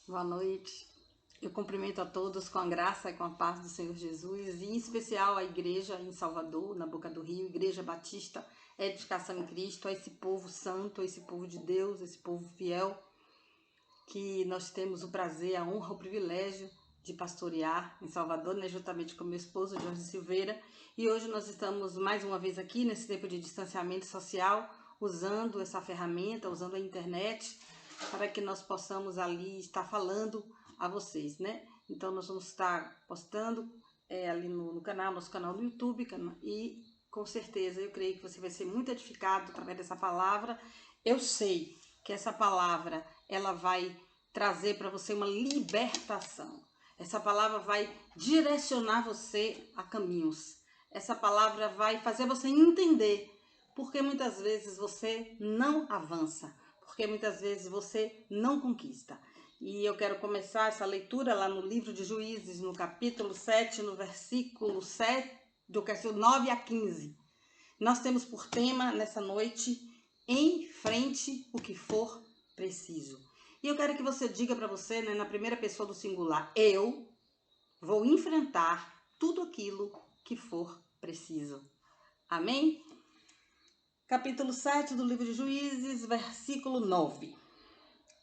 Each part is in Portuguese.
Boa noite. Eu cumprimento a todos com a graça e com a paz do Senhor Jesus, e em especial a igreja em Salvador, na Boca do Rio, Igreja Batista, Edificação em Cristo, a esse povo santo, a esse povo de Deus, esse povo fiel, que nós temos o prazer, a honra, o privilégio de pastorear em Salvador, né, juntamente com meu esposo, Jorge Silveira. E hoje nós estamos mais uma vez aqui nesse tempo de distanciamento social, usando essa ferramenta, usando a internet, para que nós possamos ali estar falando a vocês, né? Então nós vamos estar postando ali no canal, nosso canal do YouTube, e com certeza eu creio que você vai ser muito edificado através dessa palavra. Eu sei que essa palavra ela vai trazer para você uma libertação. Essa palavra vai direcionar você a caminhos. Essa palavra vai fazer você entender porque muitas vezes você não avança, porque muitas vezes você não conquista. E eu quero começar essa leitura lá no livro de Juízes, no capítulo 7, no versículo 7, do versículo 9 a 15. Nós temos por tema nessa noite: enfrente o que for preciso. E eu quero que você diga para você, né, na primeira pessoa do singular: eu vou enfrentar tudo aquilo que for preciso. Amém? Capítulo 7 do livro de Juízes, versículo 9.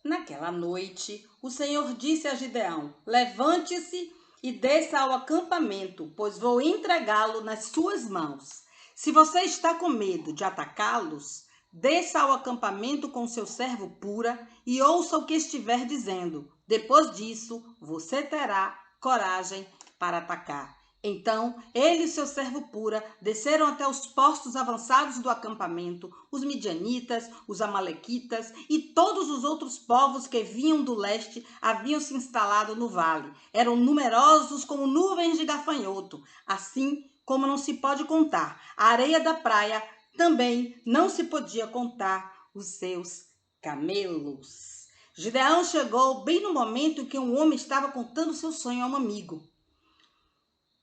Naquela noite, o Senhor disse a Gideão: levante-se e desça ao acampamento, pois vou entregá-lo nas suas mãos. Se você está com medo de atacá-los, desça ao acampamento com seu servo Pura e ouça o que estiver dizendo. Depois disso, você terá coragem para atacar. Então, ele e seu servo Pura desceram até os postos avançados do acampamento. Os midianitas, os amalequitas e todos os outros povos que vinham do leste haviam se instalado no vale. Eram numerosos como nuvens de gafanhoto, assim como não se pode contar. A areia da praia também não se podia contar os seus camelos. Gideão chegou bem no momento em que um homem estava contando seu sonho a um amigo.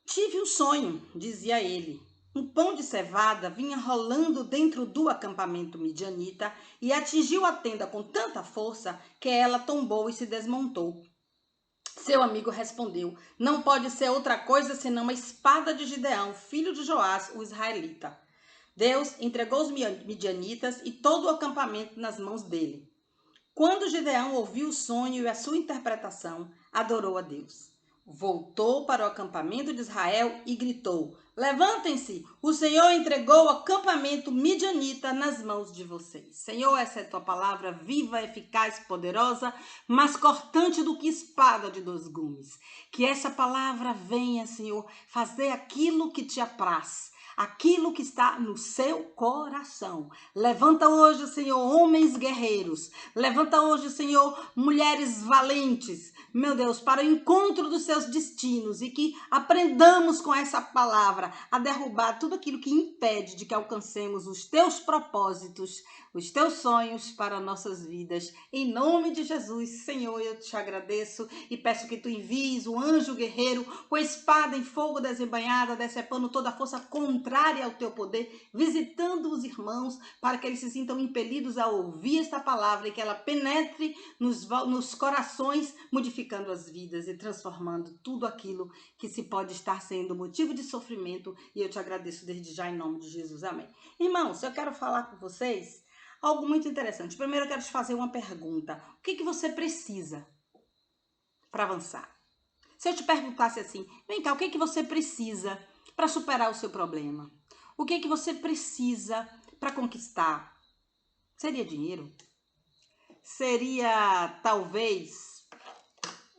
Tive um sonho, dizia ele. Um pão de cevada vinha rolando dentro do acampamento midianita e atingiu a tenda com tanta força que ela tombou e se desmontou. Seu amigo respondeu: não pode ser outra coisa senão a espada de Gideão, filho de Joás, o israelita. Deus entregou os midianitas e todo o acampamento nas mãos dele. Quando Gideão ouviu o sonho e a sua interpretação, adorou a Deus. Voltou para o acampamento de Israel e gritou: levantem-se, o Senhor entregou o acampamento midianita nas mãos de vocês. Senhor, essa é a tua palavra viva, eficaz, poderosa, mais cortante do que espada de dois gumes. Que essa palavra venha, Senhor, fazer aquilo que te apraz, aquilo que está no seu coração. Levanta hoje, Senhor, homens guerreiros. Levanta hoje, Senhor, mulheres valentes, meu Deus, para o encontro dos seus destinos, e que aprendamos com essa palavra a derrubar tudo aquilo que impede de que alcancemos os teus propósitos, os teus sonhos para nossas vidas. Em nome de Jesus, Senhor, eu te agradeço e peço que tu envies o anjo guerreiro com espada em fogo desembainhada, decepando toda a força contrária ao teu poder, visitando os irmãos para que eles se sintam impelidos a ouvir esta palavra e que ela penetre nos corações, modificando as vidas e transformando tudo aquilo que se pode estar sendo motivo de sofrimento. E eu te agradeço desde já em nome de Jesus. Amém. Irmãos, eu quero falar com vocês algo muito interessante. Primeiro eu quero te fazer uma pergunta. O que você precisa para avançar? Se eu te perguntasse assim, vem cá, o que você precisa para superar o seu problema? O que você precisa para conquistar? Seria dinheiro? Seria talvez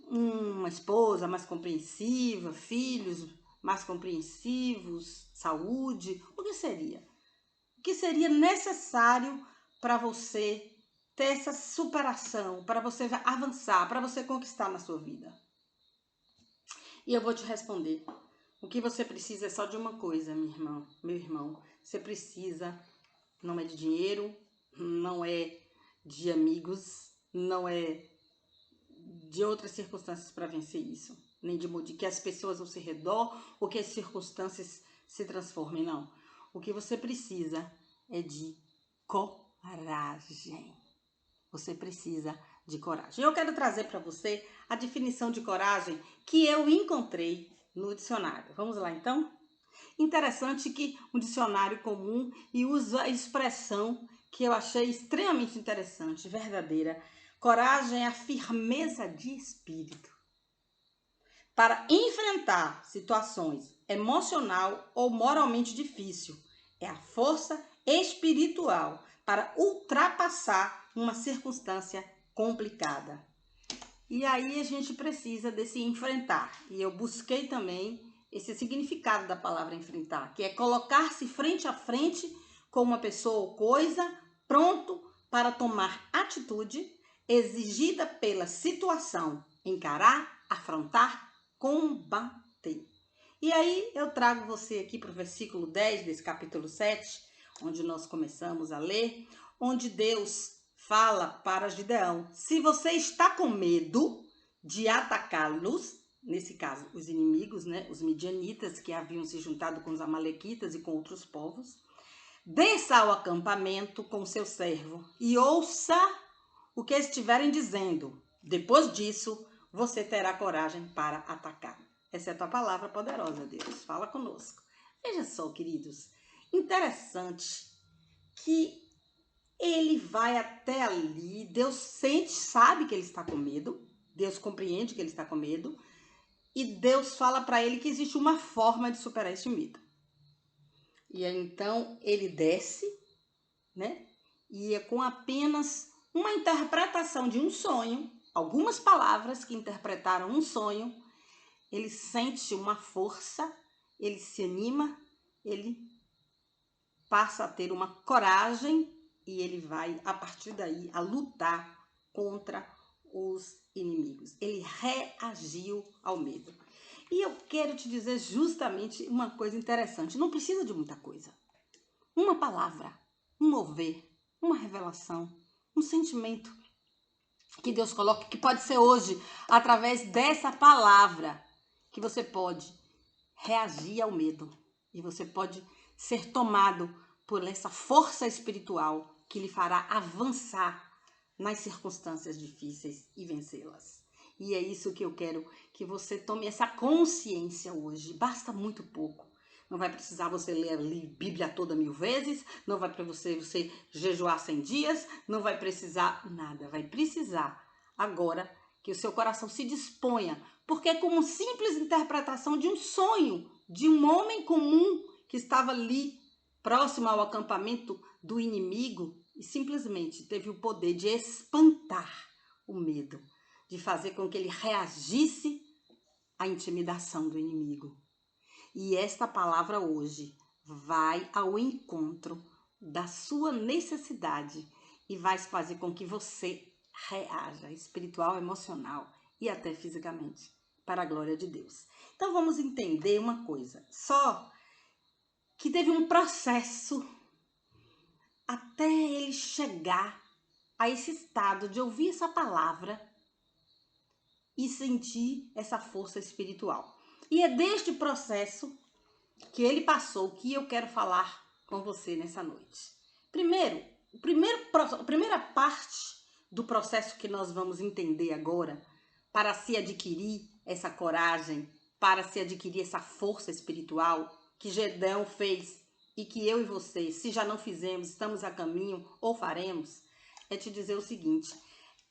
uma esposa mais compreensiva, filhos mais compreensivos, saúde? O que seria? O que seria necessário para você ter essa superação, para você avançar, para você conquistar na sua vida? E eu vou te responder. O que você precisa é só de uma coisa, minha irmã, meu irmão. Você precisa, não é de dinheiro, não é de amigos, não é de outras circunstâncias para vencer isso. Nem de que as pessoas ao seu redor ou que as circunstâncias se transformem, não. O que você precisa é de coragem. Você precisa de coragem. Eu quero trazer para você a definição de coragem que eu encontrei no dicionário. Vamos lá, então? Interessante que um dicionário comum e usa a expressão que eu achei extremamente interessante, verdadeira. Coragem é a firmeza de espírito para enfrentar situações emocional ou moralmente difícil. É a força espiritual para ultrapassar uma circunstância complicada. E aí a gente precisa desse enfrentar. E eu busquei também esse significado da palavra enfrentar, que é colocar-se frente a frente com uma pessoa ou coisa, pronto para tomar atitude exigida pela situação, encarar, afrontar, combater. E aí eu trago você aqui para o versículo 10 desse capítulo 7, onde nós começamos a ler, onde Deus fala para Gideão: se você está com medo de atacá-los, nesse caso os inimigos, né, os midianitas que haviam se juntado com os amalequitas e com outros povos, desça ao acampamento com seu servo e ouça o que estiverem dizendo. Depois disso, você terá coragem para atacar. Essa é a tua palavra poderosa, Deus. Fala conosco. Veja só, queridos, interessante que ele vai até ali, Deus sente, sabe que ele está com medo, Deus compreende que ele está com medo, e Deus fala para ele que existe uma forma de superar esse medo. E aí, então, ele desce, né? E é com apenas uma interpretação de um sonho, algumas palavras que interpretaram um sonho, ele sente uma força, ele se anima, ele passa a ter uma coragem e ele vai, a partir daí, a lutar contra os inimigos. Ele reagiu ao medo. E eu quero te dizer justamente uma coisa interessante. Não precisa de muita coisa. Uma palavra, um mover, uma revelação, um sentimento que Deus coloca, que pode ser hoje, através dessa palavra, que você pode reagir ao medo. E você pode ser tomado por essa força espiritual que lhe fará avançar nas circunstâncias difíceis e vencê-las. E é isso que eu quero que você tome essa consciência hoje. Basta muito pouco. Não vai precisar você ler a Bíblia toda 1000 vezes, não vai para você jejuar 100 dias, não vai precisar nada. Vai precisar agora que o seu coração se disponha, porque é como simples interpretação de um sonho de um homem comum que estava ali próximo ao acampamento do inimigo e simplesmente teve o poder de espantar o medo, de fazer com que ele reagisse à intimidação do inimigo. E esta palavra hoje vai ao encontro da sua necessidade e vai fazer com que você reaja espiritual, emocional e até fisicamente, para a glória de Deus. Então vamos entender uma coisa, só que teve um processo até ele chegar a esse estado de ouvir essa palavra e sentir essa força espiritual. E é deste processo que ele passou que eu quero falar com você nessa noite. A primeira parte do processo que nós vamos entender agora, para se adquirir essa coragem, para se adquirir essa força espiritual que Gedeão fez e que eu e você, se já não fizemos, estamos a caminho ou faremos, é te dizer o seguinte: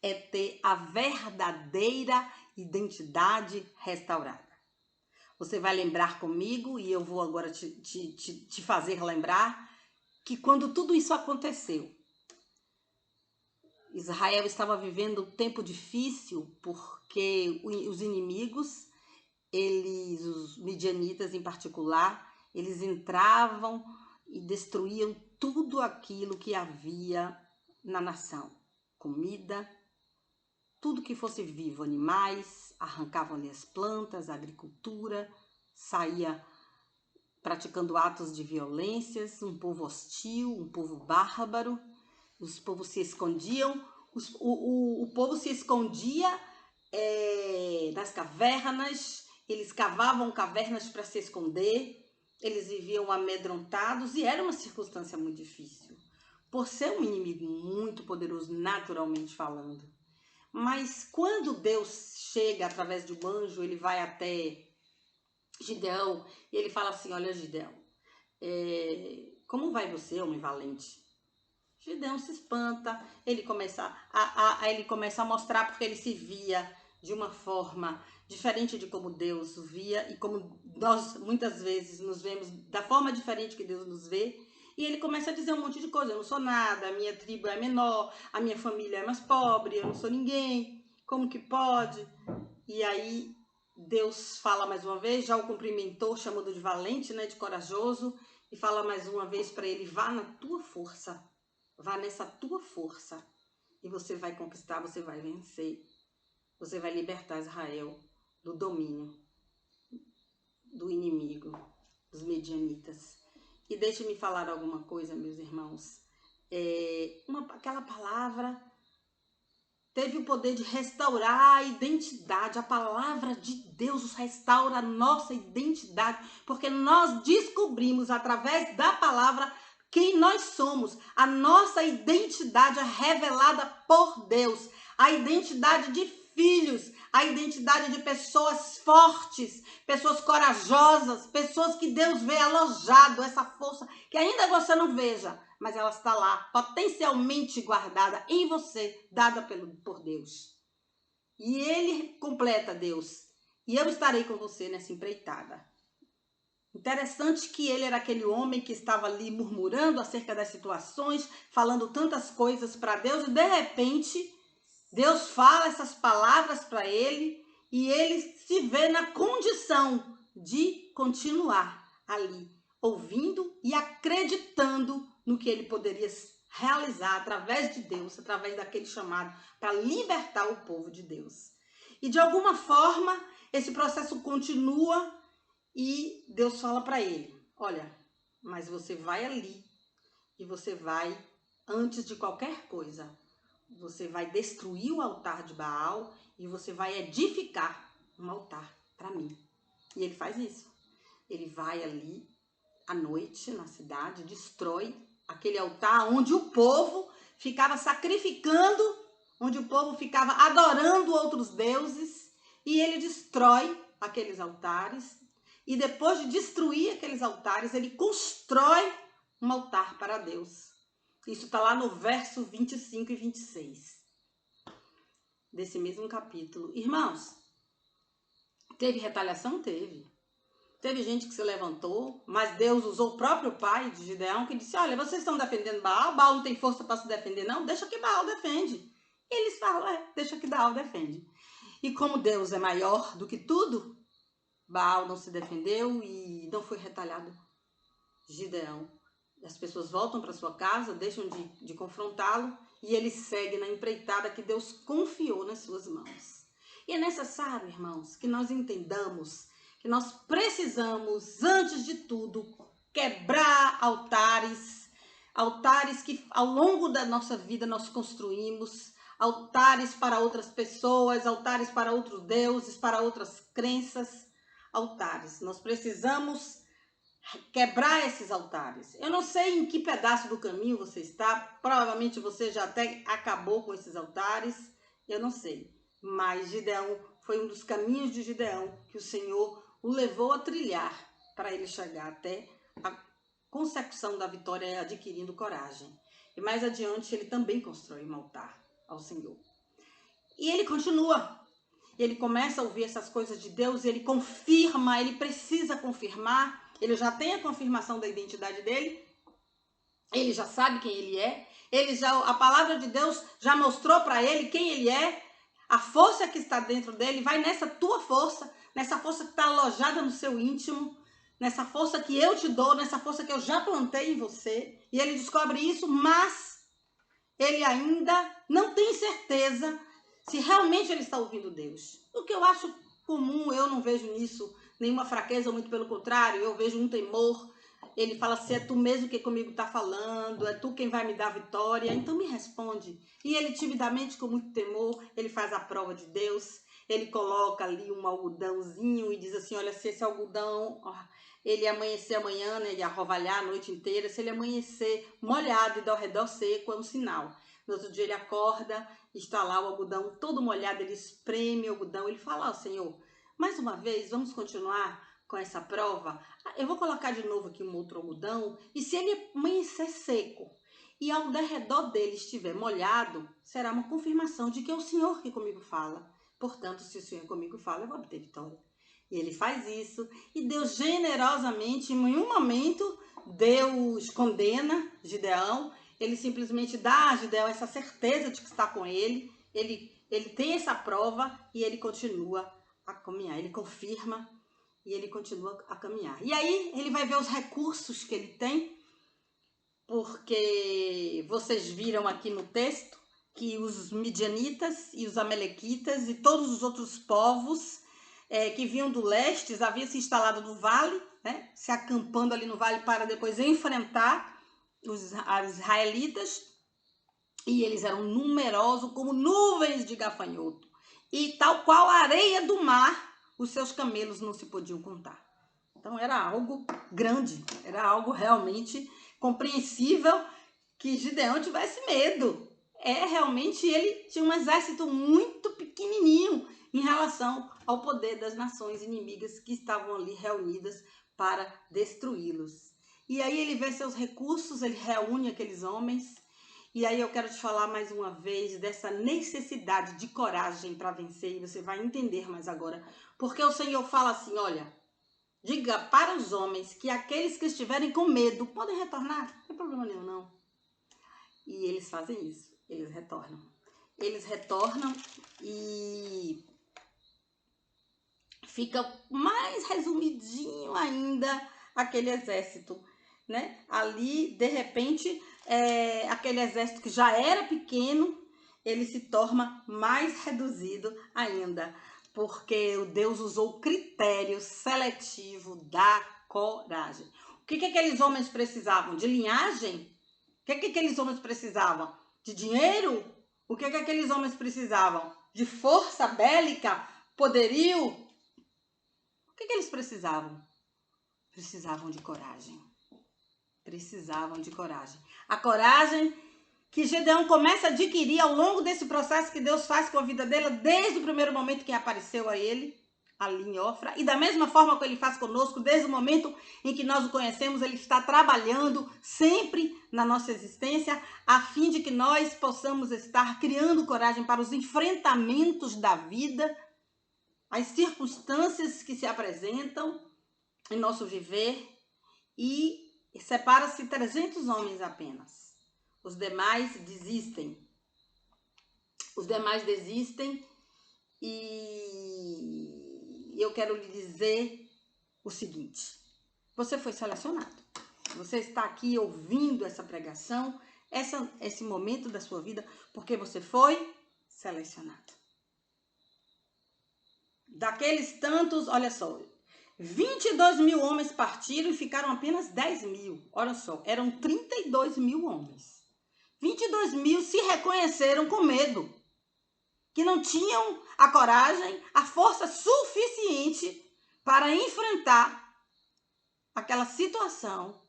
é ter a verdadeira identidade restaurada. Você vai lembrar comigo, e eu vou agora te fazer lembrar, que quando tudo isso aconteceu, Israel estava vivendo um tempo difícil, porque os inimigos, os midianitas em particular, eles entravam e destruíam tudo aquilo que havia na nação. Comida, tudo que fosse vivo, animais, arrancavam-lhe as plantas, a agricultura, saía praticando atos de violências, um povo hostil, um povo bárbaro. Os povos se escondiam, o povo se escondia nas cavernas, eles cavavam cavernas para se esconder, eles viviam amedrontados e era uma circunstância muito difícil, por ser um inimigo muito poderoso naturalmente falando. Mas quando Deus chega através de um anjo, ele vai até Gideão e ele fala assim: olha, Gideão, como vai você, homem valente? Gideão se espanta, ele começa a mostrar porque ele se via de uma forma diferente de como Deus o via e como nós muitas vezes nos vemos da forma diferente que Deus nos vê. E ele começa a dizer um monte de coisa: eu não sou nada, a minha tribo é menor, a minha família é mais pobre, eu não sou ninguém, como que pode? E aí Deus fala mais uma vez, já o cumprimentou, chamando de valente, né, de corajoso, e fala mais uma vez para ele: vá na tua força. Vá nessa tua força e você vai conquistar, você vai vencer. Você vai libertar Israel do domínio do inimigo, dos medianitas. E deixe-me falar alguma coisa, meus irmãos. Aquela palavra teve o poder de restaurar a identidade. A palavra de Deus restaura a nossa identidade, porque nós descobrimos através da palavra quem nós somos. A nossa identidade é revelada por Deus. A identidade de filhos, a identidade de pessoas fortes, pessoas corajosas, pessoas que Deus vê alojado, essa força que ainda você não veja, mas ela está lá, potencialmente guardada em você, dada por Deus. E Ele completa, Deus. E eu estarei com você nessa empreitada. Interessante que ele era aquele homem que estava ali murmurando acerca das situações, falando tantas coisas para Deus, e de repente Deus fala essas palavras para ele e ele se vê na condição de continuar ali, ouvindo e acreditando no que ele poderia realizar através de Deus, através daquele chamado para libertar o povo de Deus. E de alguma forma, esse processo continua. E Deus fala para ele: olha, mas você vai ali e você vai, antes de qualquer coisa, você vai destruir o altar de Baal e você vai edificar um altar para mim. E ele faz isso. Ele vai ali à noite na cidade, destrói aquele altar onde o povo ficava sacrificando, onde o povo ficava adorando outros deuses, e ele destrói aqueles altares. E depois de destruir aqueles altares, ele constrói um altar para Deus. Isso está lá no verso 25 e 26 desse mesmo capítulo. Irmãos, teve retaliação? Teve. Teve gente que se levantou, mas Deus usou o próprio pai de Gideão, que disse: olha, vocês estão defendendo Baal? Baal não tem força para se defender, não? Deixa que Baal defende. E eles falam: deixa que Baal defende. E como Deus é maior do que tudo, Baal não se defendeu e não foi retalhado Gideão. As pessoas voltam para sua casa, deixam de confrontá-lo e ele segue na empreitada que Deus confiou nas suas mãos. E é necessário, irmãos, que nós entendamos que nós precisamos, antes de tudo, quebrar altares que ao longo da nossa vida nós construímos, altares para outras pessoas, altares para outros deuses, para outras crenças. Altares. Nós precisamos quebrar esses altares. Eu não sei em que pedaço do caminho você está. Provavelmente você já até acabou com esses altares. Eu não sei. Mas Gideão foi um dos caminhos de Gideão que o Senhor o levou a trilhar para ele chegar até a consecução da vitória, adquirindo coragem. E mais adiante ele também constrói um altar ao Senhor. E ele continua. Ele começa a ouvir essas coisas de Deus, ele confirma, ele precisa confirmar, ele já tem a confirmação da identidade dele, ele já sabe quem ele é, a palavra de Deus já mostrou para ele quem ele é, a força que está dentro dele vai nessa tua força, nessa força que está alojada no seu íntimo, nessa força que eu te dou, nessa força que eu já plantei em você, e ele descobre isso, mas ele ainda não tem certeza se realmente ele está ouvindo Deus. O que eu acho comum, eu não vejo nisso nenhuma fraqueza, muito pelo contrário, eu vejo um temor. Ele fala assim: é tu mesmo que comigo está falando, é tu quem vai me dar a vitória, então me responde. E ele timidamente, com muito temor, ele faz a prova de Deus, ele coloca ali um algodãozinho e diz assim: olha, se esse algodão, ele amanhecer amanhã, né, e arrovalhar a noite inteira, se ele amanhecer molhado e ao redor seco, é um sinal. No outro dia ele acorda está lá o algodão todo molhado, ele espreme o algodão, ele fala ao Senhor, mais uma vez, vamos continuar com essa prova? Eu vou colocar de novo aqui um outro algodão, e se ele amanhecer seco, e ao redor dele estiver molhado, será uma confirmação de que é o Senhor que comigo fala. Portanto, se o Senhor comigo fala, eu vou obter vitória. E ele faz isso, e Deus generosamente, em um momento, Deus condena Gideão, ele simplesmente dá a Gideão essa certeza de que está com ele tem essa prova e ele continua a caminhar, ele confirma e ele continua a caminhar. E aí ele vai ver os recursos que ele tem, porque vocês viram aqui no texto que os midianitas e os amalequitas e todos os outros povos que vinham do leste haviam se instalado no vale, né, se acampando ali no vale para depois enfrentar os israelitas, e eles eram numerosos como nuvens de gafanhoto, e tal qual a areia do mar, os seus camelos não se podiam contar. Então era algo grande, era algo realmente compreensível que Gideão tivesse medo. Realmente ele tinha um exército muito pequenininho em relação ao poder das nações inimigas que estavam ali reunidas para destruí-los. E aí ele vê seus recursos, ele reúne aqueles homens. E aí eu quero te falar mais uma vez dessa necessidade de coragem para vencer, e você vai entender mais agora. Porque o Senhor fala assim, olha, diga para os homens que aqueles que estiverem com medo podem retornar, não tem problema nenhum não. E eles fazem isso, eles retornam. Eles retornam e fica mais resumidinho ainda aquele exército, né? Ali, de repente, aquele exército que já era pequeno, ele se torna mais reduzido ainda, porque o Deus usou o critério seletivo da coragem. O que aqueles homens precisavam? De linhagem? O que aqueles homens precisavam? De dinheiro? O que aqueles homens precisavam? De força bélica? Poderio? O que eles precisavam? Precisavam de coragem. Precisavam de coragem. A coragem que Gideão começa a adquirir ao longo desse processo que Deus faz com a vida dele, desde o primeiro momento que apareceu a ele, ali em Ofra, e da mesma forma que ele faz conosco, desde o momento em que nós o conhecemos, ele está trabalhando sempre na nossa existência, a fim de que nós possamos estar criando coragem para os enfrentamentos da vida, as circunstâncias que se apresentam em nosso viver, e separa-se 300 homens apenas. Os demais desistem. Os demais desistem, e eu quero lhe dizer o seguinte: você foi selecionado. Você está aqui ouvindo essa pregação, esse momento da sua vida, porque você foi selecionado. Daqueles tantos, olha só, 22 mil homens partiram e ficaram apenas 10 mil. Olha só, eram 32 mil homens. 22 mil se reconheceram com medo, que não tinham a coragem, a força suficiente para enfrentar aquela situação.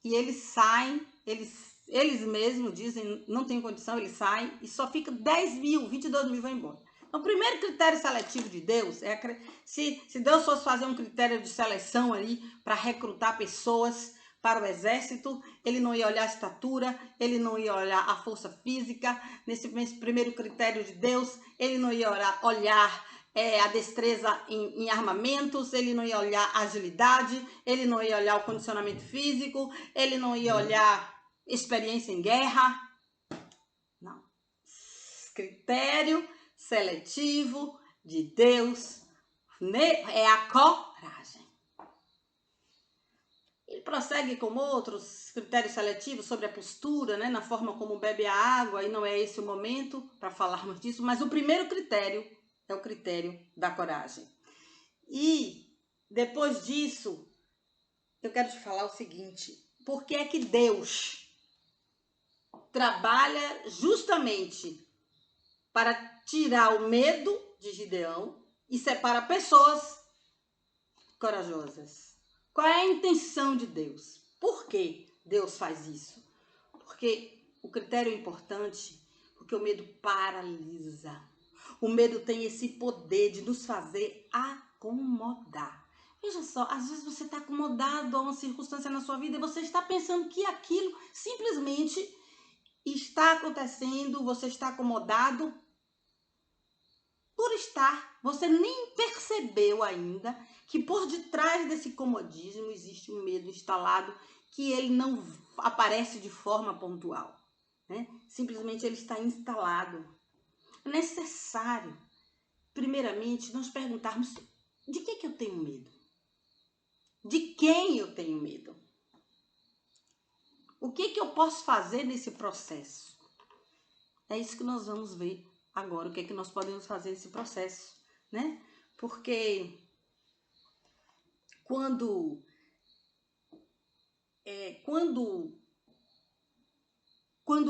E eles saem, eles mesmos dizem, não tem condição, eles saem e só fica 10 mil, 22 mil vão embora. Então, o primeiro critério seletivo de Deus é se Deus fosse fazer um critério de seleção ali para recrutar pessoas para o exército, ele não ia olhar a estatura, ele não ia olhar a força física. Nesse primeiro critério de Deus, ele não ia olhar a destreza em armamentos, ele não ia olhar a agilidade, ele não ia olhar o condicionamento físico, ele não ia olhar experiência em guerra. Não. Critério seletivo de Deus é a coragem. Ele prossegue com outros critérios seletivos sobre a postura, né, na forma como bebe a água, e não é esse o momento para falarmos disso, mas o primeiro critério é o critério da coragem. E depois disso, eu quero te falar o seguinte: por que é que Deus trabalha justamente para tirar o medo de Gideão e separa pessoas corajosas? Qual é a intenção de Deus? Por que Deus faz isso? Porque o critério é importante, Porque o medo paralisa. O medo tem esse poder de nos fazer acomodar. Veja só, às vezes você está acomodado a uma circunstância na sua vida e você está pensando que aquilo simplesmente está acontecendo, você está acomodado por estar. Você nem percebeu ainda que por detrás desse comodismo existe um medo instalado, que ele não aparece de forma pontual, né? Simplesmente ele está instalado. É necessário, primeiramente, nós perguntarmos: de que eu tenho medo? De quem eu tenho medo? O que eu posso fazer nesse processo? É isso que nós vamos ver agora, o que nós podemos fazer nesse processo, né? Porque quando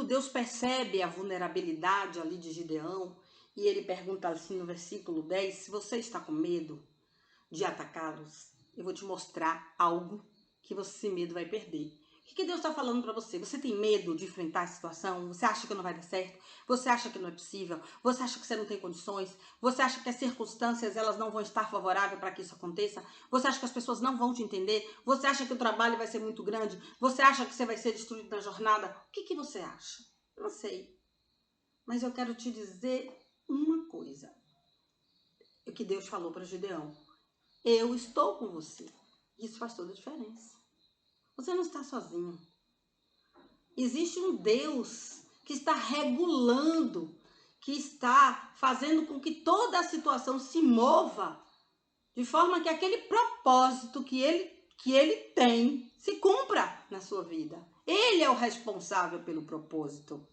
Deus percebe a vulnerabilidade ali de Gideão, e ele pergunta assim no versículo 10, se você está com medo de atacá-los, eu vou te mostrar algo que você sem medo vai perder. O que Deus está falando para você? Você tem medo de enfrentar a situação? Você acha que não vai dar certo? Você acha que não é possível? Você acha que você não tem condições? Você acha que as circunstâncias elas não vão estar favoráveis para que isso aconteça? Você acha que as pessoas não vão te entender? Você acha que o trabalho vai ser muito grande? Você acha que você vai ser destruído na jornada? O que você acha? Não sei. Mas eu quero te dizer uma coisa. O que Deus falou para Gideão. Eu estou com você. Isso faz toda a diferença. Você não está sozinho. Existe um Deus que está regulando, que está fazendo com que toda a situação se mova de forma que aquele propósito que ele tem se cumpra na sua vida. Ele é o responsável pelo propósito.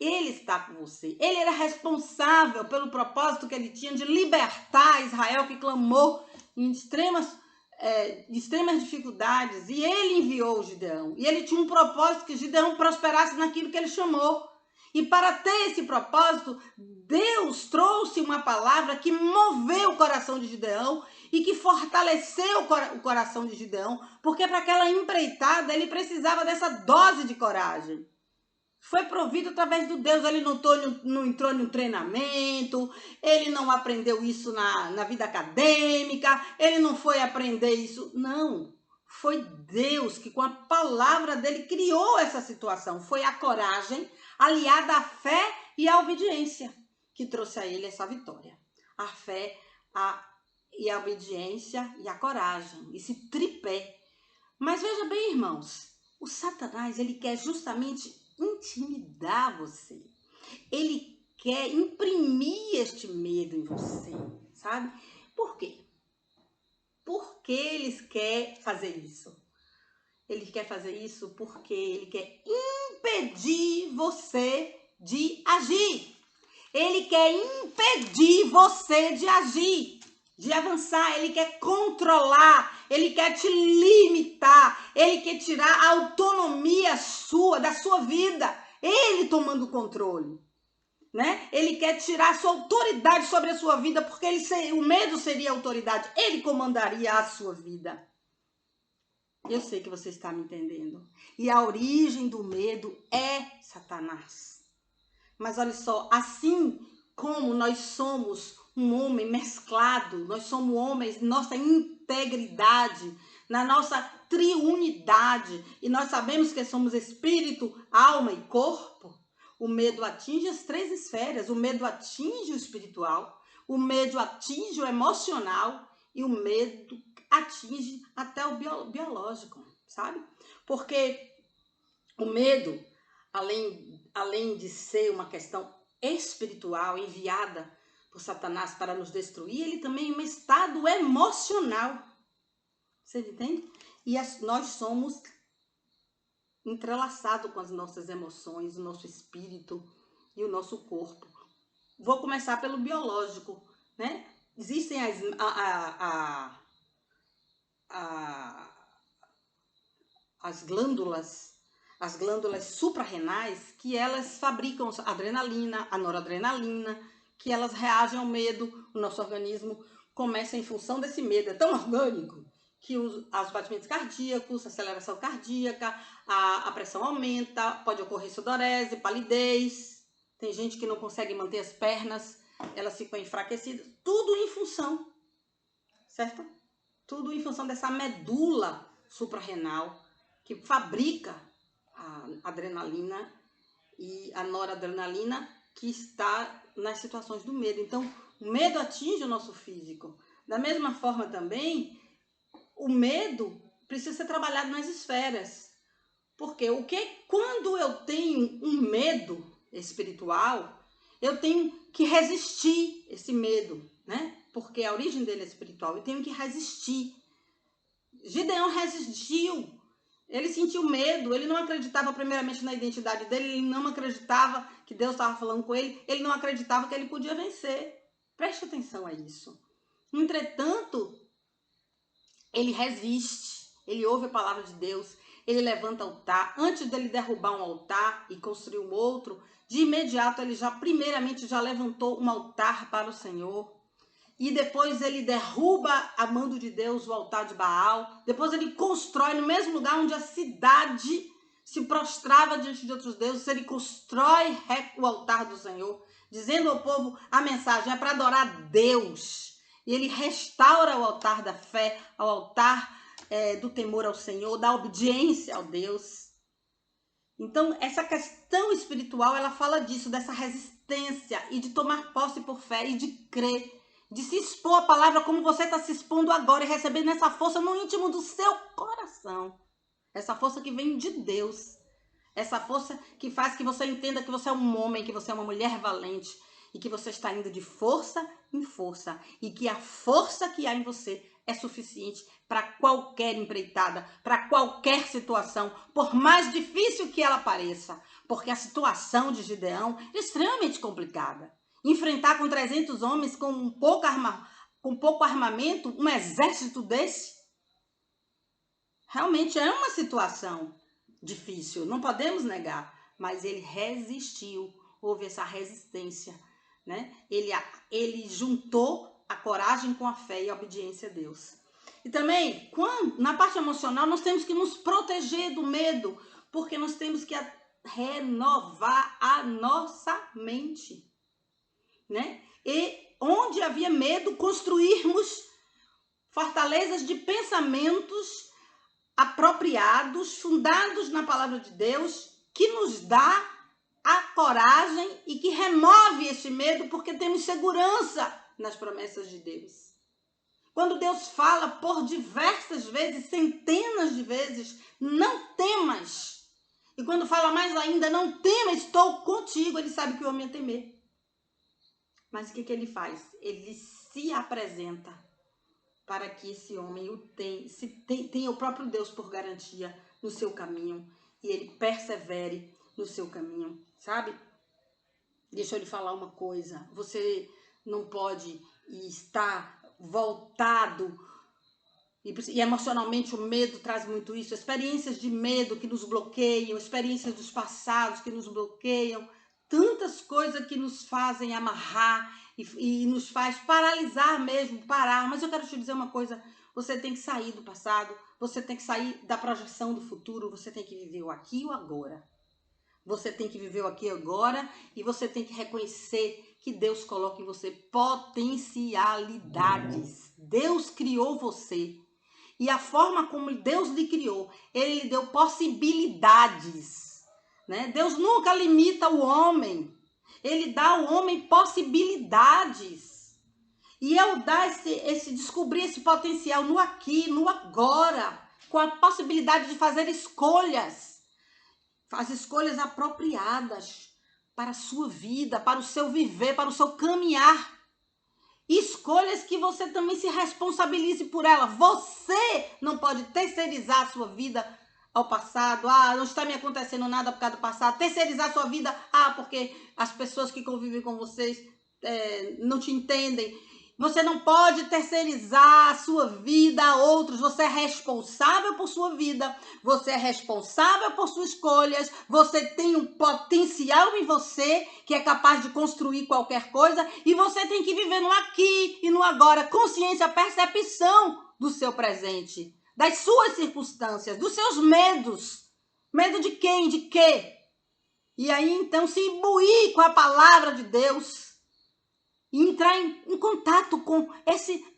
Ele está com você. Ele era responsável pelo propósito que ele tinha de libertar Israel, que clamou em extremas dificuldades, e ele enviou o Gideão, e ele tinha um propósito que Gideão prosperasse naquilo que ele chamou, e para ter esse propósito, Deus trouxe uma palavra que moveu o coração de Gideão, e que fortaleceu o coração de Gideão, porque para aquela empreitada, ele precisava dessa dose de coragem. Foi provido através do Deus, ele não entrou em um treinamento, ele não aprendeu isso na vida acadêmica, ele não foi aprender isso, não. Foi Deus que com a palavra dele criou essa situação. Foi a coragem aliada à fé e à obediência que trouxe a ele essa vitória. A fé, e a obediência e a coragem, esse tripé. Mas veja bem, irmãos, o Satanás, ele quer justamente intimidar você. Ele quer imprimir este medo em você, sabe? Por quê? Por que ele quer fazer isso? Ele quer fazer isso porque ele quer impedir você de agir. Ele quer impedir você de agir, de avançar. Ele quer controlar, ele quer te limitar, ele quer tirar a autonomia da sua vida. Ele tomando o controle, né? Ele quer tirar a sua autoridade sobre a sua vida, porque o medo seria a autoridade. Ele comandaria a sua vida. Eu sei que você está me entendendo. E a origem do medo é Satanás. Mas olha só, assim como nós somos um homem mesclado, nós somos homens, nossa integridade, na nossa triunidade, e nós sabemos que somos espírito, alma e corpo, o medo atinge as 3 esferas. O medo atinge o espiritual, o medo atinge o emocional e o medo atinge até o biológico, sabe? Porque o medo, além de ser uma questão espiritual enviada por Satanás para nos destruir, ele também é um estado emocional. Você entende? E nós somos entrelaçados com as nossas emoções, o nosso espírito e o nosso corpo. Vou começar pelo biológico, né? Existem as glândulas suprarrenais, que elas fabricam a adrenalina, a noradrenalina, que elas reagem ao medo. O nosso organismo começa em função desse medo. É tão orgânico que os batimentos cardíacos, a aceleração cardíaca, a pressão aumenta, pode ocorrer sudorese, palidez, tem gente que não consegue manter as pernas, elas ficam enfraquecidas, tudo em função, certo? Tudo em função dessa medula suprarrenal que fabrica a adrenalina e a noradrenalina que está nas situações do medo. Então, o medo atinge o nosso físico. Da mesma forma também, o medo precisa ser trabalhado nas esferas. Porque quando eu tenho um medo espiritual, eu tenho que resistir esse medo, né? Porque a origem dele é espiritual, eu tenho que resistir. Gideão resistiu, ele sentiu medo, ele não acreditava primeiramente na identidade dele, ele não acreditava que Deus estava falando com ele não acreditava que ele podia vencer. Preste atenção a isso. Entretanto, ele resiste, ele ouve a palavra de Deus, ele levanta altar. Antes dele derrubar um altar e construir um outro, de imediato ele primeiramente levantou um altar para o Senhor. E depois ele derruba, a mando de Deus, o altar de Baal. Depois ele constrói no mesmo lugar onde a cidade se prostrava diante de outros deuses. Ele constrói o altar do Senhor, dizendo ao povo a mensagem é para adorar Deus. E ele restaura o altar da fé, o altar do temor ao Senhor, da obediência ao Deus. Então, essa questão espiritual, ela fala disso, dessa resistência e de tomar posse por fé e de crer. De se expor à palavra como você está se expondo agora e recebendo essa força no íntimo do seu coração. Essa força que vem de Deus. Essa força que faz que você entenda que você é um homem, que você é uma mulher valente e que você está indo de força em força e que a força que há em você é suficiente para qualquer empreitada, para qualquer situação, por mais difícil que ela pareça. Porque a situação de Gideão é extremamente complicada. Enfrentar com 300 homens, com pouco armamento, um exército desse, realmente é uma situação difícil, não podemos negar, mas ele resistiu, houve essa resistência, né? Ele juntou a coragem com a fé e a obediência a Deus. E também, na parte emocional, nós temos que nos proteger do medo, porque nós temos que renovar a nossa mente. Né? E onde havia medo, construirmos fortalezas de pensamentos apropriados, fundados na palavra de Deus, que nos dá a coragem e que remove esse medo, porque temos segurança nas promessas de Deus. Quando Deus fala por diversas vezes, centenas de vezes, não temas. E quando fala mais ainda, não temas, estou contigo, ele sabe que o homem ia temer. Mas o que ele faz? Ele se apresenta para que esse homem tenha o próprio Deus por garantia no seu caminho e ele persevere no seu caminho, sabe? Deixa eu lhe falar uma coisa. Você não pode estar voltado e emocionalmente o medo traz muito isso. Experiências de medo que nos bloqueiam, experiências dos passados que nos bloqueiam. Tantas coisas que nos fazem amarrar e nos faz paralisar mesmo, parar. Mas eu quero te dizer uma coisa, você tem que sair do passado, você tem que sair da projeção do futuro, você tem que viver o aqui e o agora. Você tem que viver o aqui e agora e você tem que reconhecer que Deus coloca em você potencialidades. Deus criou você e a forma como Deus lhe criou, Ele lhe deu possibilidades. Né? Deus nunca limita o homem, ele dá ao homem possibilidades. E ao dar descobrir esse potencial no aqui, no agora, com a possibilidade de fazer escolhas, as escolhas apropriadas para a sua vida, para o seu viver, para o seu caminhar. Escolhas que você também se responsabilize por ela. Você não pode terceirizar a sua vida ao passado, não está me acontecendo nada por causa do passado, terceirizar sua vida, porque as pessoas que convivem com vocês não te entendem. Você não pode terceirizar a sua vida a outros, você é responsável por sua vida, você é responsável por suas escolhas, você tem um potencial em você que é capaz de construir qualquer coisa e você tem que viver no aqui e no agora, consciência, percepção do seu presente, das suas circunstâncias, dos seus medos. Medo de quem? De quê? E aí então se imbuir com a palavra de Deus e entrar em contato com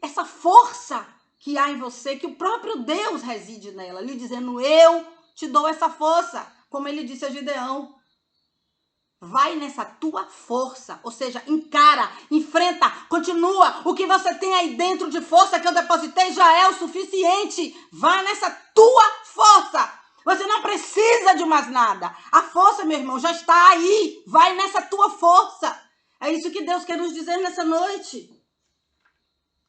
essa força que há em você, que o próprio Deus reside nela, lhe dizendo, eu te dou essa força, como ele disse a Gideão. Vai nessa tua força, ou seja, encara, enfrenta, continua. O que você tem aí dentro de força que eu depositei já é o suficiente. Vai nessa tua força. Você não precisa de mais nada. A força, meu irmão, já está aí. Vai nessa tua força. É isso que Deus quer nos dizer nessa noite.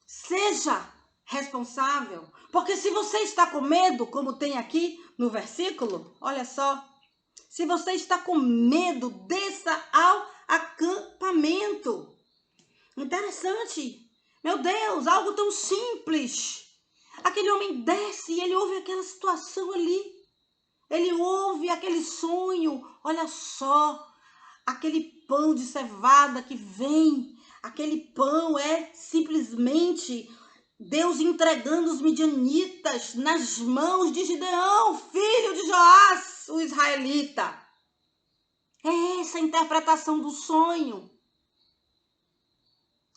Seja responsável. Porque se você está com medo, como tem aqui no versículo, olha só. Se você está com medo, desça ao acampamento. Interessante. Meu Deus, algo tão simples. Aquele homem desce e ele ouve aquela situação ali. Ele ouve aquele sonho. Olha só, aquele pão de cevada que vem. Aquele pão é simplesmente Deus entregando os midianitas nas mãos de Gideão, filho de Joás, o israelita. É essa a interpretação do sonho.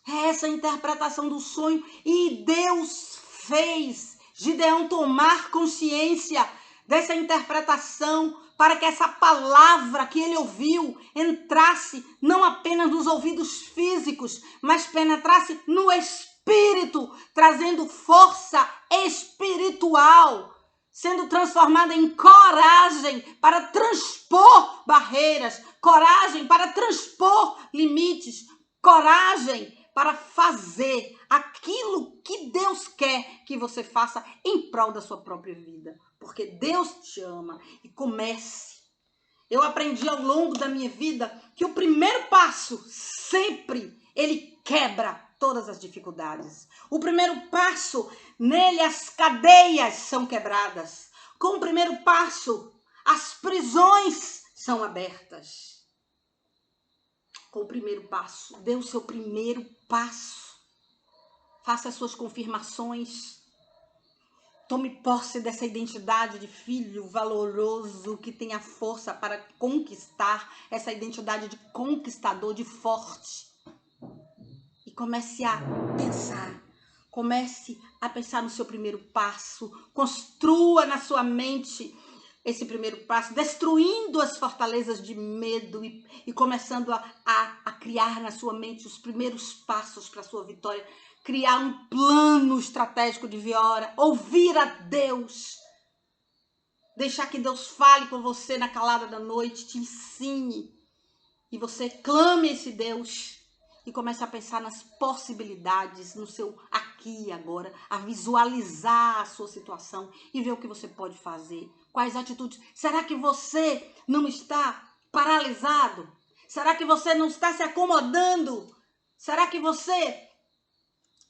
É essa a interpretação do sonho. E Deus fez Gideão tomar consciência dessa interpretação para que essa palavra que ele ouviu entrasse não apenas nos ouvidos físicos, mas penetrasse no espírito, trazendo força espiritual, sendo transformada em coragem para transpor barreiras, coragem para transpor limites, coragem para fazer aquilo que Deus quer que você faça em prol da sua própria vida. Porque Deus te ama. E comece. Eu aprendi ao longo da minha vida que o primeiro passo, sempre, ele quebra todas as dificuldades. O primeiro passo, nele as cadeias são quebradas. Com o primeiro passo, as prisões são abertas. Com o primeiro passo, dê o seu primeiro passo. Faça as suas confirmações. Tome posse dessa identidade de filho valoroso que tem a força para conquistar, essa identidade de conquistador, de forte. E comece a pensar. Comece a pensar no seu primeiro passo. Construa na sua mente esse primeiro passo, destruindo as fortalezas de medo e começando a criar na sua mente os primeiros passos para a sua vitória. Criar um plano estratégico de vitória, ouvir a Deus, deixar que Deus fale com você na calada da noite, te ensine, e você clame esse Deus e comece a pensar nas possibilidades, no seu aqui e agora, a visualizar a sua situação e ver o que você pode fazer, quais atitudes. Será que você não está paralisado? Será que você não está se acomodando? Será que você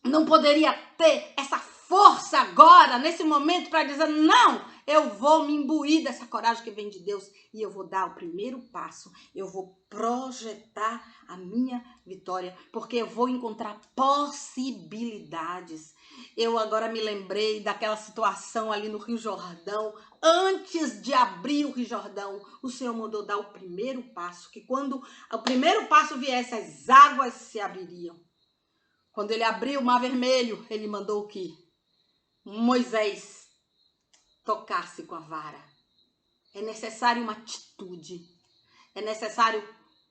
não poderia ter essa força agora, nesse momento, para dizer, não, eu vou me imbuir dessa coragem que vem de Deus e eu vou dar o primeiro passo, eu vou projetar a minha vitória, porque eu vou encontrar possibilidades. Eu agora me lembrei daquela situação ali no Rio Jordão, antes de abrir o Rio Jordão, o Senhor mandou dar o primeiro passo, que quando o primeiro passo viesse, as águas se abririam. Quando ele abriu o Mar Vermelho, ele mandou que Moisés tocasse com a vara. É necessário uma atitude. É necessário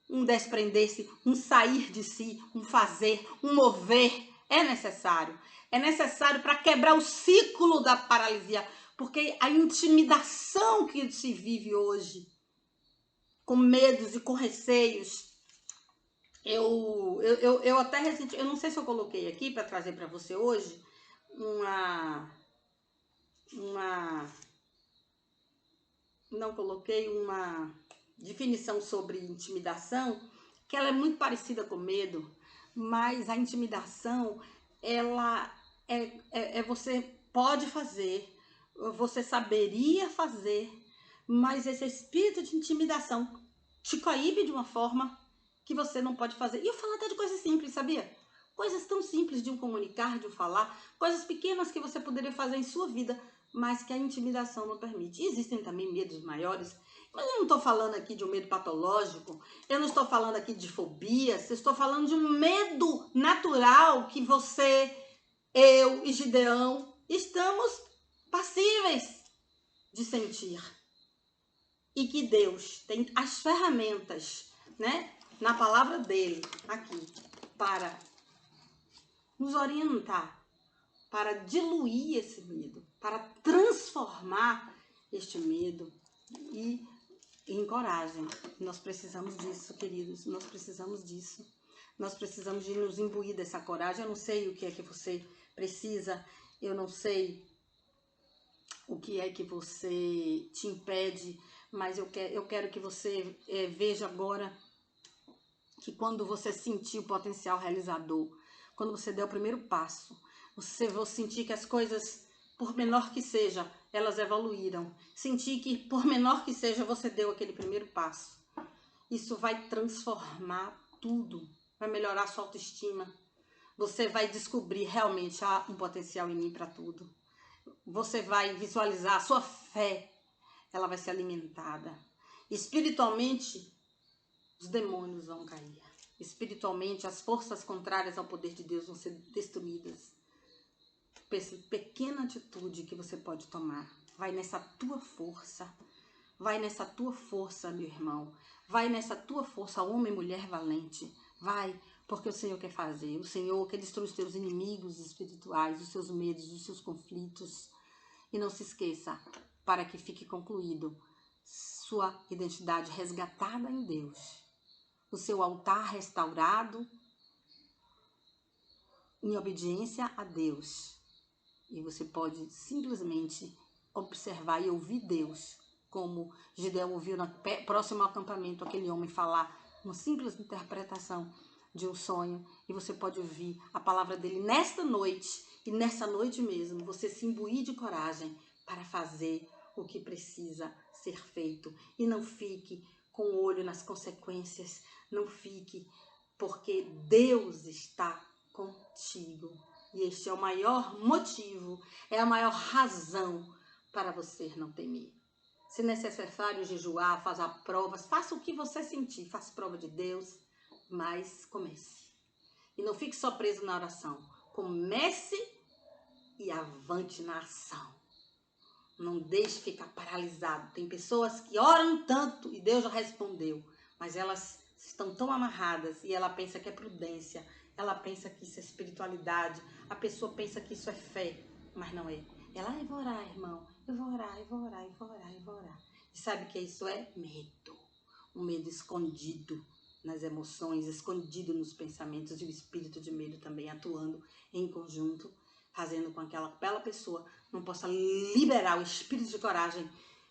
um desprender-se, um sair de si, um fazer, um mover. É necessário. É necessário para quebrar o ciclo da paralisia. Porque a intimidação que se vive hoje, com medos e com receios, eu até recentemente, eu não sei se eu coloquei aqui para trazer para você hoje não coloquei uma definição sobre intimidação, que ela é muito parecida com medo, mas a intimidação, ela você pode fazer, você saberia fazer, mas esse espírito de intimidação te coíbe de uma forma que você não pode fazer. E eu falo até de coisas simples, sabia? Coisas tão simples de um comunicar, de um falar, coisas pequenas que você poderia fazer em sua vida, mas que a intimidação não permite. E existem também medos maiores Mas eu não estou falando aqui de um medo patológico, eu não estou falando aqui de fobias, eu estou falando de um medo natural que você, eu e Gideão estamos passíveis de sentir. E que Deus tem as ferramentas, né, na palavra dele, aqui, para nos orientar, para diluir esse medo, para transformar este medo e em coragem. Nós precisamos disso, queridos, nós precisamos disso. Nós precisamos de nos imbuir dessa coragem. Eu não sei o que é que você precisa, eu não sei o que é que você te impede, mas eu quero que você veja agora que quando você sentir o potencial realizador, quando você der o primeiro passo, você vai sentir que as coisas, por menor que seja, elas evoluíram. Sentir que, por menor que seja, você deu aquele primeiro passo. Isso vai transformar tudo, vai melhorar a sua autoestima. Você vai descobrir realmente há um potencial em mim para tudo. Você vai visualizar a sua fé, ela vai ser alimentada. Espiritualmente, os demônios vão cair. Espiritualmente, as forças contrárias ao poder de Deus vão ser destruídas. Essa pequena atitude que você pode tomar, vai nessa tua força. Vai nessa tua força, meu irmão. Vai nessa tua força, homem e mulher valente. Vai, porque o Senhor quer fazer. O Senhor quer destruir os teus inimigos espirituais, os seus medos, os seus conflitos. E não se esqueça, para que fique concluído, sua identidade resgatada em Deus, o seu altar restaurado em obediência a Deus. E você pode simplesmente observar e ouvir Deus, como Gideão ouviu no próximo acampamento aquele homem falar uma simples interpretação de um sonho, e você pode ouvir a palavra dele nesta noite, e nessa noite mesmo você se imbuir de coragem para fazer o que precisa ser feito. E não fique com o olho nas consequências, não fique, porque Deus está contigo. E este é o maior motivo, é a maior razão para você não temer. Se necessário jejuar, fazer provas, faça o que você sentir, faça prova de Deus, mas comece. E não fique só preso na oração, comece e avante na ação. Não deixe ficar paralisado. Tem pessoas que oram tanto e Deus já respondeu, mas elas estão tão amarradas e ela pensa que é prudência, ela pensa que isso é espiritualidade, a pessoa pensa que isso é fé, mas não é. Ela, eu vou orar, irmão, eu vou orar, eu vou orar, eu vou orar, eu vou orar. E sabe que isso é medo, um medo escondido nas emoções, escondido nos pensamentos, e o espírito de medo também atuando em conjunto, fazendo com que aquela pessoa não possa liberar o espírito de coragem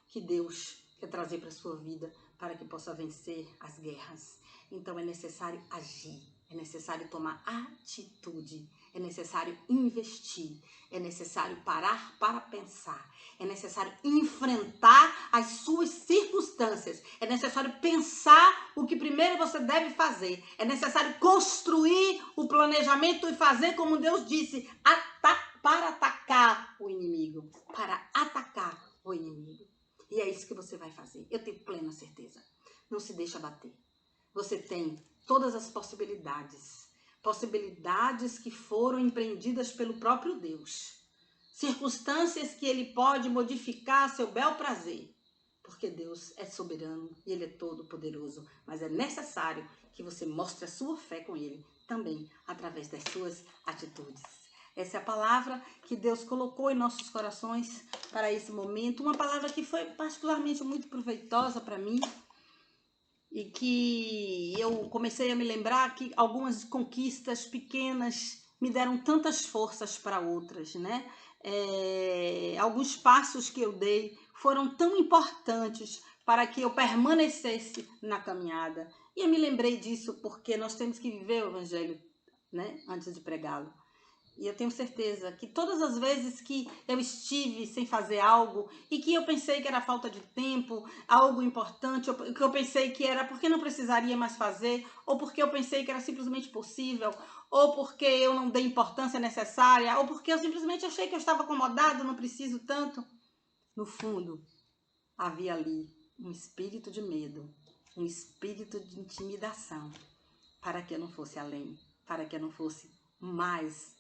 que Deus quer trazer para a sua vida, para que possa vencer as guerras. Então é necessário agir, é necessário tomar atitude, é necessário investir, é necessário parar para pensar, é necessário enfrentar as suas circunstâncias, é necessário pensar o que primeiro você deve fazer, é necessário construir o planejamento e fazer como Deus disse, para atacar o inimigo, para atacar o inimigo. E é isso que você vai fazer, eu tenho plena certeza. Não se deixa abater. Você tem todas as possibilidades que foram empreendidas pelo próprio Deus, circunstâncias que Ele pode modificar a seu bel prazer, porque Deus é soberano e Ele é todo poderoso, mas é necessário que você mostre a sua fé com Ele, também através das suas atitudes. Essa é a palavra que Deus colocou em nossos corações para esse momento, uma palavra que foi particularmente muito proveitosa para mim, e que eu comecei a me lembrar que algumas conquistas pequenas me deram tantas forças para outras, né? Alguns passos que eu dei foram tão importantes para que eu permanecesse na caminhada. E eu me lembrei disso porque nós temos que viver o Evangelho, né, antes de pregá-lo. E eu tenho certeza que todas as vezes que eu estive sem fazer algo e que eu pensei que era falta de tempo, algo importante, ou que eu pensei que era porque não precisaria mais fazer, ou porque eu pensei que era simplesmente possível, ou porque eu não dei importância necessária, ou porque eu simplesmente achei que eu estava acomodado, não preciso tanto. No fundo, havia ali um espírito de medo, um espírito de intimidação, para que eu não fosse além, para que eu não fosse mais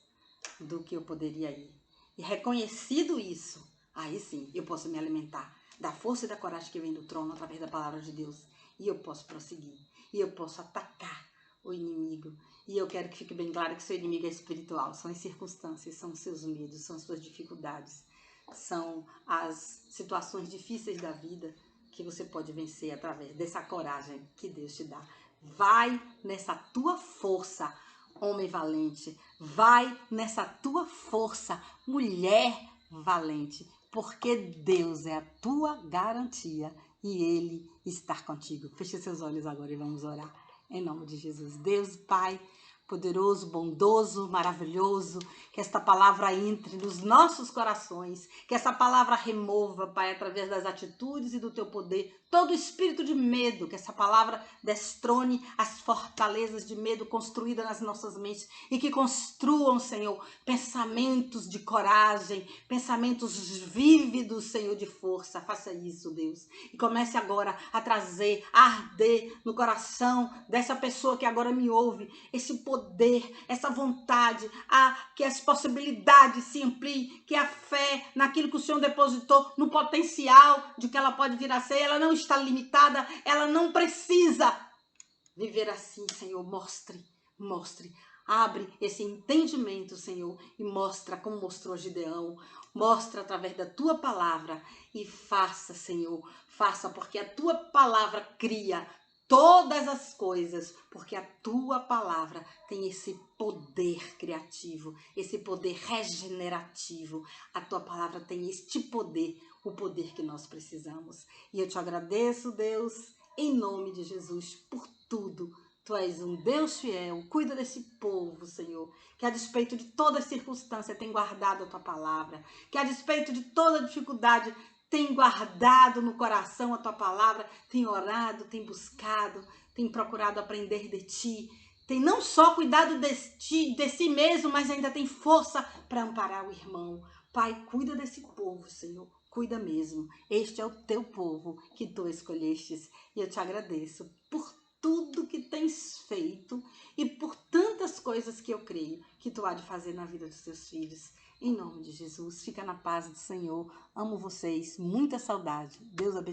do que eu poderia ir. E reconhecido isso, aí sim eu posso me alimentar da força e da coragem que vem do trono através da palavra de Deus. E eu posso prosseguir. E eu posso atacar o inimigo. E eu quero que fique bem claro que seu inimigo é espiritual. São as circunstâncias, são os seus medos, são as suas dificuldades. São as situações difíceis da vida que você pode vencer através dessa coragem que Deus te dá. Vai nessa tua força, homem valente. Vai nessa tua força, mulher valente. Porque Deus é a tua garantia e Ele está contigo. Feche seus olhos agora e vamos orar. Em nome de Jesus. Deus, Pai, poderoso, bondoso, maravilhoso, que esta palavra entre nos nossos corações, que essa palavra remova, Pai, através das atitudes e do teu poder, todo espírito de medo, que essa palavra destrone as fortalezas de medo construídas nas nossas mentes e que construam, Senhor, pensamentos de coragem, pensamentos vívidos, Senhor, de força. Faça isso, Deus, e comece agora a trazer, a arder no coração dessa pessoa que agora me ouve, esse poder, essa vontade, que as possibilidades se ampliem, que a fé naquilo que o Senhor depositou, no potencial de que ela pode vir a ser, ela não está limitada, ela não precisa viver assim, Senhor. Mostre, abre esse entendimento, Senhor, e mostra como mostrou Gideão, mostra através da tua palavra e faça, Senhor, faça, porque a tua palavra cria todas as coisas, porque a tua palavra tem esse poder criativo, esse poder regenerativo. A tua palavra tem este poder, o poder que nós precisamos. E eu te agradeço, Deus, em nome de Jesus, por tudo. Tu és um Deus fiel, cuida desse povo, Senhor, que a despeito de toda circunstância tem guardado a tua palavra, que a despeito de toda dificuldade tem guardado no coração a tua palavra, tem orado, tem buscado, tem procurado aprender de ti, tem não só cuidado de si mesmo, mas ainda tem força para amparar o irmão. Pai, cuida desse povo, Senhor, cuida mesmo. Este é o teu povo que tu escolhestes e eu te agradeço por tudo que tens feito e por tantas coisas que eu creio que tu há de fazer na vida dos teus filhos. Em nome de Jesus, fica na paz do Senhor. Amo vocês, muita saudade. Deus abençoe.